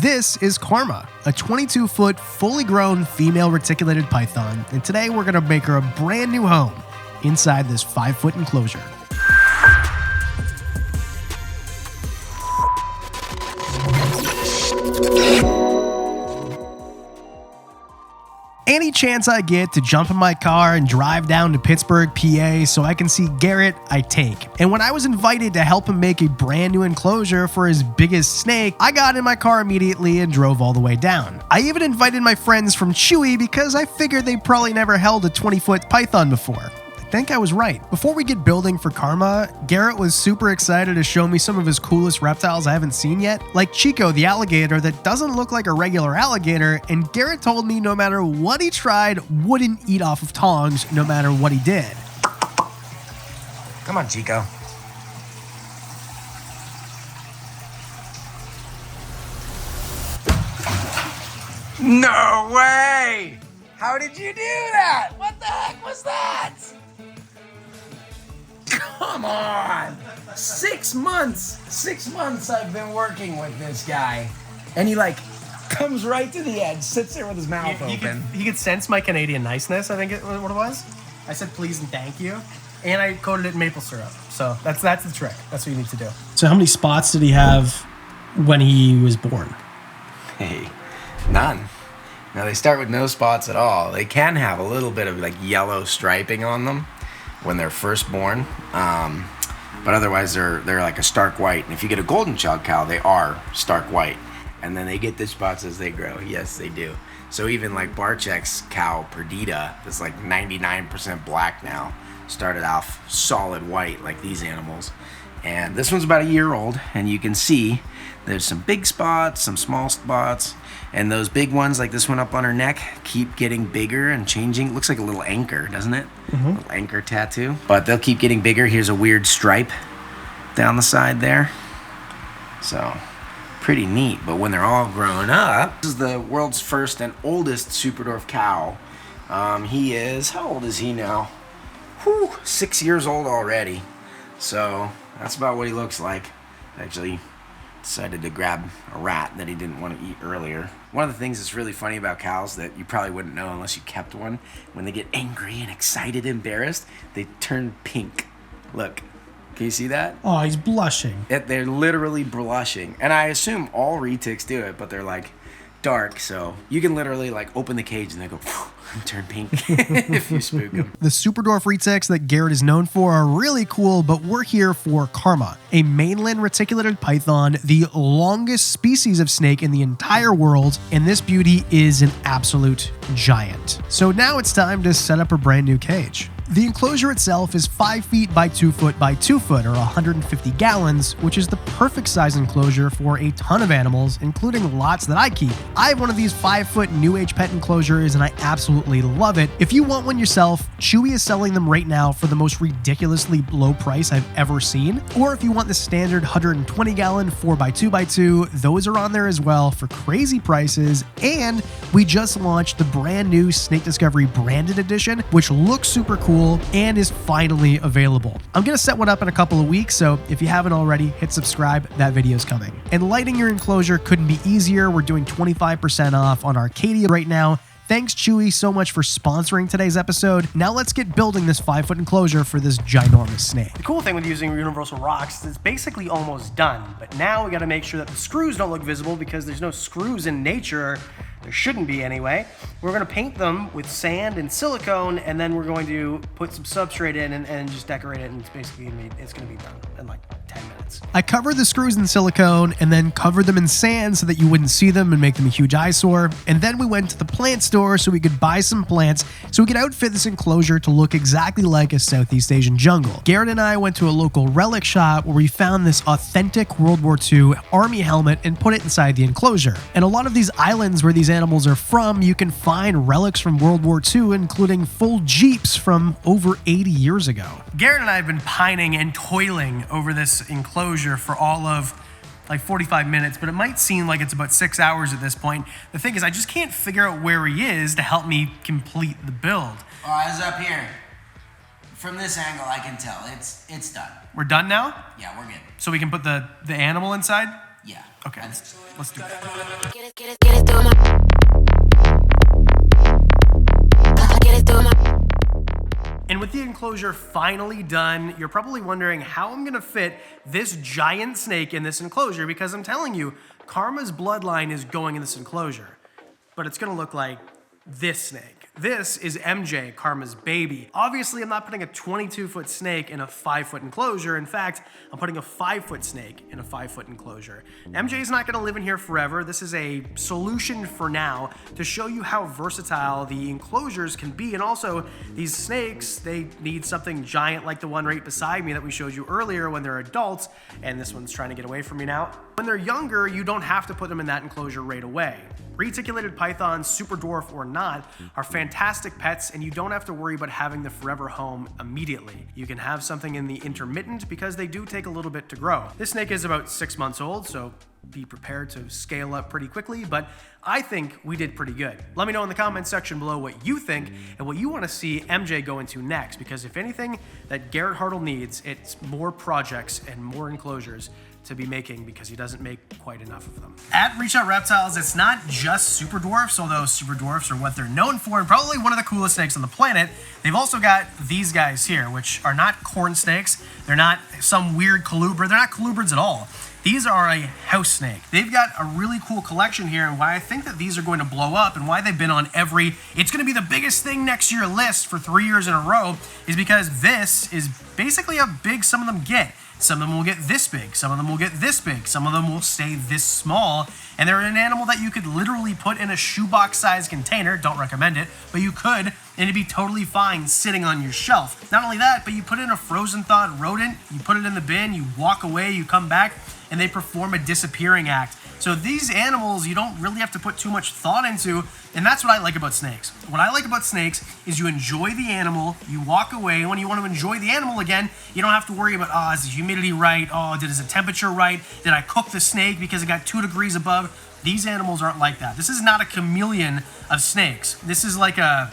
This is Karma, a 22-foot, fully grown female reticulated python, and today we're going to make her a brand new home inside this 5-foot enclosure. Any chance I get to jump in my car and drive down to Pittsburgh, PA so I can see Garrett, I take. And when I was invited to help him make a brand new enclosure for his biggest snake, I got in my car immediately and drove all the way down. I even invited my friends from Chewy because I figured they probably never held a 20-foot python before. I think I was right. Before we get building for Karma, Garrett was super excited to show me some of his coolest reptiles I haven't seen yet, like Chico the alligator that doesn't look like a regular alligator, and Garrett told me no matter what he tried, wouldn't eat off of tongs no matter what he did. Come on, Chico. No way! How did you do that? What the heck was that? Come on! 6 months! 6 months I've been working with this guy. And he comes right to the edge, sits there with his mouth open. He could sense my Canadian niceness, I think what it was. I said please and thank you. And I coated it in maple syrup. So that's the trick. That's what you need to do. So how many spots did he have when he was born? Hey, none. Now they start with no spots at all. They can have a little bit of yellow striping on them when they're first born, but otherwise they're like a stark white. And if you get a golden child cow, they are stark white, and then they get the spots as they grow. Yes, they do. So even Barczyk's cow Perdita is 99% black now, started off solid white like these animals. And this one's about a year old, and you can see there's some big spots, some small spots, and those big ones like this one up on her neck keep getting bigger and changing. It looks like a little anchor, doesn't it? Mm-hmm. A little anchor tattoo. But they'll keep getting bigger. Here's a weird stripe down the side there. So pretty neat. But when they're all grown up, this is the world's first and oldest Superdorf cow. He is, how old is he now? 6 years old already. So that's about what he looks like. Actually decided to grab a rat that he didn't want to eat earlier. One of the things that's really funny about cows that you probably wouldn't know unless you kept one, when they get angry and excited, embarrassed, they turn pink. Look, can you see that? Oh, he's blushing. They're literally blushing. And I assume all retics do it, but they're dark, so you can literally open the cage and they go and turn pink if you spook them. The Superdorf retics that Garrett is known for are really cool, but we're here for Karma, a mainland reticulated python, the longest species of snake in the entire world, and this beauty is an absolute giant. So now it's time to set up a brand new cage. The enclosure itself is 5 feet by 2 foot by 2 foot, or 150 gallons, which is the perfect size enclosure for a ton of animals, including lots that I keep. I have one of these 5-foot new age pet enclosures and I absolutely love it. If you want one yourself, Chewy is selling them right now for the most ridiculously low price I've ever seen. Or if you want the standard 120 gallon 4x2x2, those are on there as well for crazy prices. And we just launched the brand new Snake Discovery branded edition, which looks super cool and is finally available. I'm gonna set one up in a couple of weeks, so if you haven't already, hit subscribe, that video's coming. And lighting your enclosure couldn't be easier. We're doing 25% off on Arcadia right now. Thanks Chewy so much for sponsoring today's episode. Now let's get building this 5-foot enclosure for this ginormous snake. The cool thing with using universal rocks is it's basically almost done, but now we gotta make sure that the screws don't look visible because there's no screws in nature. There shouldn't be anyway. We're gonna paint them with sand and silicone, and then we're going to put some substrate in and just decorate it, and it's gonna be done in 10 minutes. I covered the screws in silicone and then covered them in sand so that you wouldn't see them and make them a huge eyesore. And then we went to the plant store so we could buy some plants so we could outfit this enclosure to look exactly like a Southeast Asian jungle. Garrett and I went to a local relic shop where we found this authentic World War II army helmet and put it inside the enclosure. And a lot of these islands where these animals are from, you can find relics from World War II, including full Jeeps from over 80 years ago. Garrett and I have been pining and toiling over this enclosure for all of 45 minutes, but it might seem like it's about 6 hours at this point. The thing is, I just can't figure out where he is to help me complete the build. Oh, it's up here. From this angle, I can tell. It's done. We're done now? Yeah, we're good. So we can put the animal inside? Yeah. Okay, let's do that. Get it through my. Get it through my. And with the enclosure finally done, you're probably wondering how I'm gonna fit this giant snake in this enclosure, because I'm telling you, Karma's bloodline is going in this enclosure. But it's gonna look like this snake. This is MJ, Karma's baby. Obviously, I'm not putting a 22-foot snake in a 5-foot enclosure. In fact, I'm putting a 5-foot snake in a 5-foot enclosure. MJ is not gonna live in here forever. This is a solution for now to show you how versatile the enclosures can be. And also, these snakes, they need something giant like the one right beside me that we showed you earlier when they're adults, and this one's trying to get away from me now. When they're younger, you don't have to put them in that enclosure right away. Reticulated pythons, super dwarf or not, are fantastic pets, and you don't have to worry about having the forever home immediately. You can have something in the intermittent because they do take a little bit to grow. This snake is about 6 months old, so be prepared to scale up pretty quickly, but I think we did pretty good. Let me know in the comments section below what you think and what you want to see MJ go into next, because if anything that Garrett Hartle needs, it's more projects and more enclosures to be making, because he doesn't make quite enough of them. At Reach Out Reptiles, it's not just super dwarfs, although super dwarfs are what they're known for and probably one of the coolest snakes on the planet. They've also got these guys here, which are not corn snakes. They're not some weird colubrid. They're not colubrids at all. These are a house snake. They've got a really cool collection here, and why I think that these are going to blow up and why they've been on it's going to be the biggest thing next year list for 3 years in a row, is because this is basically how big some of them get. Some of them will get this big, some of them will get this big, some of them will stay this small, and they're an animal that you could literally put in a shoebox-sized container. Don't recommend it, but you could, and it'd be totally fine sitting on your shelf. Not only that, but you put in a frozen thawed rodent, you put it in the bin, you walk away, you come back, and they perform a disappearing act. So these animals, you don't really have to put too much thought into, and that's what I like about snakes. What I like about snakes is you enjoy the animal, you walk away, and when you want to enjoy the animal again, you don't have to worry about, is the humidity right? Is the temperature right? Did I cook the snake because it got 2 degrees above? These animals aren't like that. This is not a chameleon of snakes. This is like a,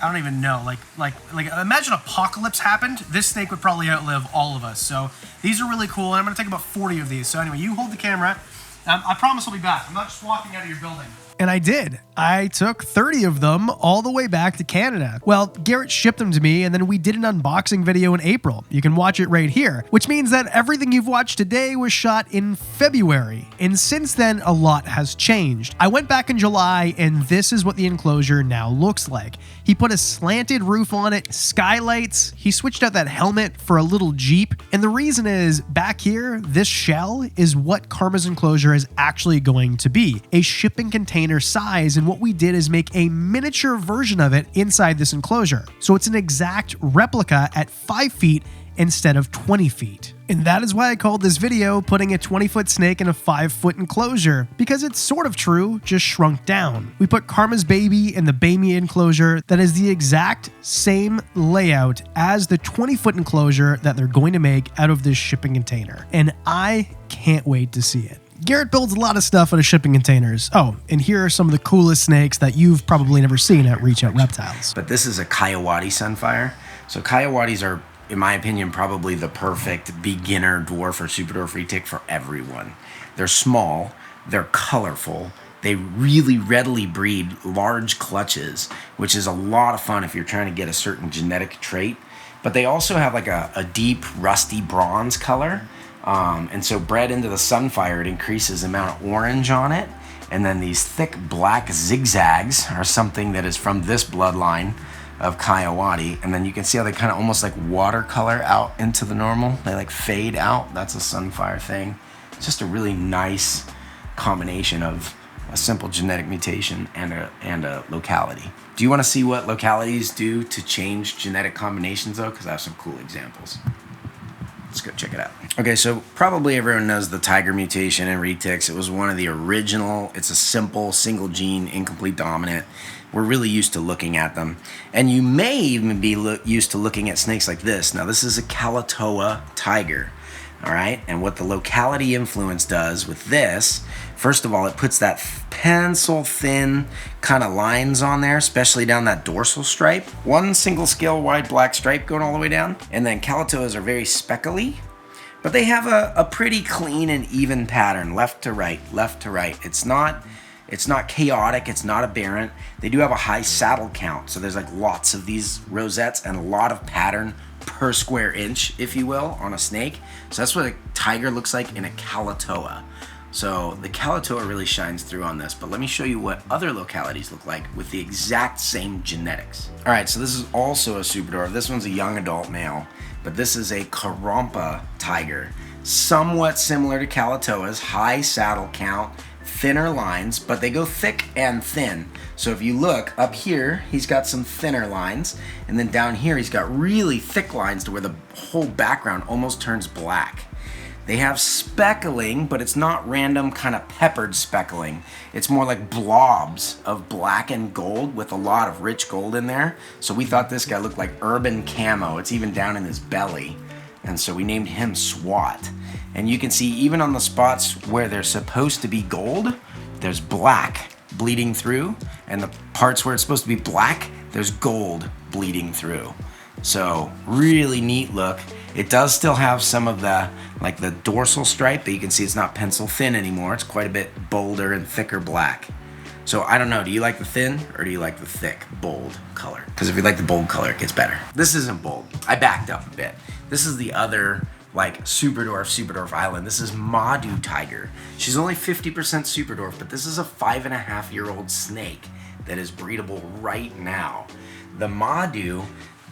I don't even know, like imagine apocalypse happened. This snake would probably outlive all of us. So these are really cool, and I'm gonna take about 40 of these. So anyway, you hold the camera. I promise I'll be back. I'm not just walking out of your building. And I did. I took 30 of them all the way back to Canada. Well, Garrett shipped them to me, and then we did an unboxing video in April. You can watch it right here, which means that everything you've watched today was shot in February. And since then, a lot has changed. I went back in July, and this is what the enclosure now looks like. He put a slanted roof on it, skylights, he switched out that helmet for a little Jeep, and the reason is, back here, this shell is what Karma's enclosure is actually going to be, a shipping container size, and what we did is make a miniature version of it inside this enclosure. So it's an exact replica at 5 feet instead of 20 feet. And that is why I called this video putting a 20-foot snake in a 5-foot enclosure, because it's sort of true, just shrunk down. We put Karma's baby in the baby enclosure that is the exact same layout as the 20-foot enclosure that they're going to make out of this shipping container. And I can't wait to see it. Garrett builds a lot of stuff out of shipping containers. Oh, and here are some of the coolest snakes that you've probably never seen at Reach Out Reptiles. But this is a Coyote sunfire. So Coyotes are, in my opinion, probably the perfect beginner dwarf or super dwarf retic for everyone. They're small, they're colorful, they really readily breed large clutches, which is a lot of fun if you're trying to get a certain genetic trait. But they also have like a deep rusty bronze color. And so bred into the sunfire, it increases the amount of orange on it. And then these thick black zigzags are something that is from this bloodline of Coyote. And then you can see how they kind of almost like watercolor out into the normal. They like fade out. That's a sunfire thing. It's just a really nice combination of a simple genetic mutation and a locality. Do you want to see what localities do to change genetic combinations though? Because I have some cool examples. Let's go check it out. Okay, so probably everyone knows the tiger mutation in retics. It was one of the original. It's a simple, single gene, incomplete dominant. We're really used to looking at them. And you may even be used to looking at snakes like this. Now, this is a Kalatoa tiger, all right? And what the locality influence does with this, first of all, it puts that pencil-thin kind of lines on there, especially down that dorsal stripe. One single scale wide black stripe going all the way down. And then Kalatoas are very speckly, But they have a pretty clean and even pattern, left to right, left to right. It's not chaotic, it's not aberrant. They do have a high saddle count, so there's like lots of these rosettes and a lot of pattern per square inch, if you will, on a snake. So that's what a tiger looks like in a Calatoa. So the Calatoa really shines through on this, but let me show you what other localities look like with the exact same genetics. All right, so this is also a super dwarf. This one's a young adult male, but this is a Carompa tiger. Somewhat similar to Calatoas, high saddle count, thinner lines, but they go thick and thin. So if you look up here, he's got some thinner lines, and then down here he's got really thick lines to where the whole background almost turns black. They have speckling, but it's not random kind of peppered speckling. It's more like blobs of black and gold with a lot of rich gold in there. So we thought this guy looked like urban camo. It's even down in his belly. And so we named him SWAT. And you can see even on the spots where they're supposed to be gold, there's black bleeding through. And the parts where it's supposed to be black, there's gold bleeding through. So really neat look. It does still have some of the dorsal stripe, but you can see it's not pencil thin anymore. It's quite a bit bolder and thicker black. So I don't know, do you like the thin or do you like the thick, bold color? Because if you like the bold color, it gets better. This isn't bold. I backed up a bit. This is the other super dwarf island. This is Madu tiger. She's only 50% super dwarf, but this is a 5.5-year-old snake that is breedable right now. The Madu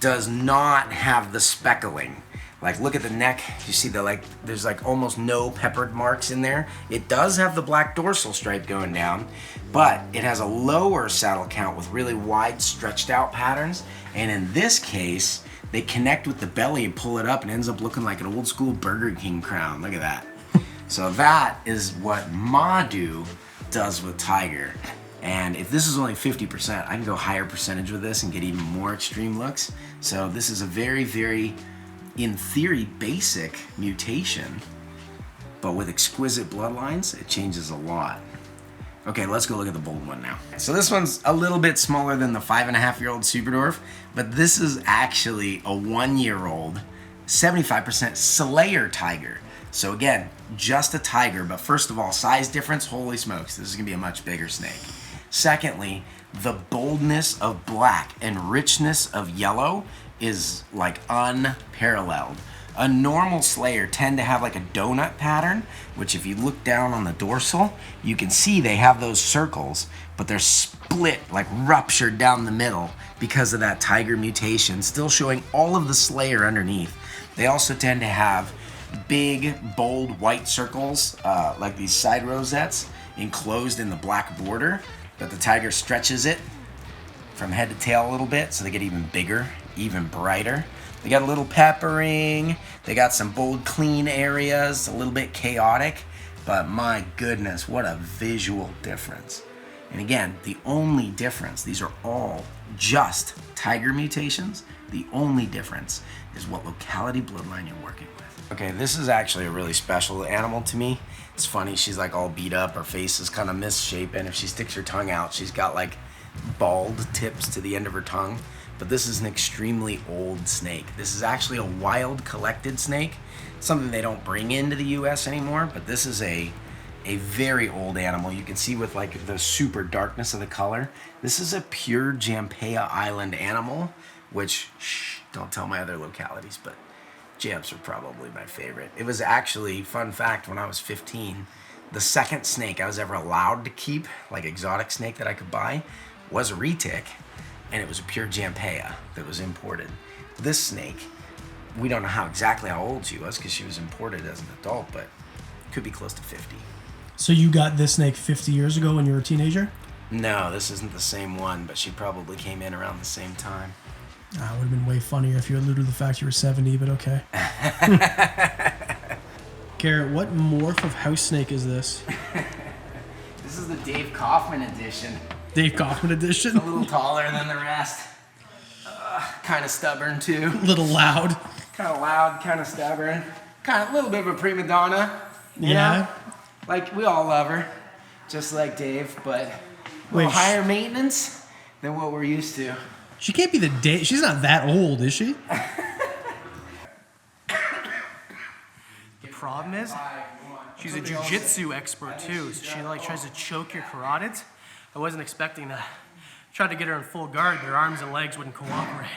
does not have the speckling. Like, look at the neck. You see there's almost no peppered marks in there. It does have the black dorsal stripe going down, but it has a lower saddle count with really wide stretched out patterns. And in this case, they connect with the belly and pull it up and it ends up looking like an old school Burger King crown. Look at that. So that is what Madu does with tiger. And if this is only 50%, I can go higher percentage with this and get even more extreme looks. So this is a very, very, in theory, basic mutation, but with exquisite bloodlines, it changes a lot. Okay, let's go look at the bold one now. So this one's a little bit smaller than the 5.5-year-old super dwarf, but this is actually a 1-year-old, 75% Slayer tiger. So again, just a tiger, but first of all, size difference, holy smokes, this is gonna be a much bigger snake. Secondly, the boldness of black and richness of yellow is like unparalleled. A normal Slayer tend to have like a donut pattern, which if you look down on the dorsal, you can see they have those circles, but they're split, like ruptured down the middle because of that tiger mutation, still showing all of the Slayer underneath. They also tend to have big, bold white circles, like these side rosettes, enclosed in the black border, but the tiger stretches it from head to tail a little bit, so they get even bigger, even brighter. They got a little peppering, they got some bold, clean areas, a little bit chaotic, but my goodness, what a visual difference. And again, the only difference, these are all just tiger mutations, the only difference is what locality bloodline you're working with. Okay, this is actually a really special animal to me. It's funny, she's like all beat up, her face is kind of misshapen. If she sticks her tongue out, she's got like bald tips to the end of her tongue. But this is an extremely old snake. This is actually a wild collected snake, something they don't bring into the US anymore, but this is a very old animal. You can see with like the super darkness of the color, this is a pure Jampea Island animal, which, don't tell my other localities, but Jamps are probably my favorite. It was actually, fun fact, when I was 15, the second snake I was ever allowed to keep, like exotic snake that I could buy, was a retic, and it was a pure Jampea that was imported. This snake, we don't know exactly how old she was because she was imported as an adult, but could be close to 50. So you got this snake 50 years ago when you were a teenager? No, this isn't the same one, but she probably came in around the same time. It would have been way funnier if you alluded to the fact you were 70, but okay. Garrett, what morph of house snake is this? This is the Dave Kaufman edition. Dave Kaufman edition? It's a little taller than the rest. Kind of stubborn too. A little loud. Kind of loud, kind of stubborn. Kind of a little bit of a prima donna. You know? Like, we all love her. Just like Dave, but a little higher maintenance than what we're used to. She can't be the Dave. She's not that old, is she? problem is, she's a jiu-jitsu expert too, so she like tries to choke your carotids. I wasn't expecting that. Tried to get her in full guard, but her arms and legs wouldn't cooperate.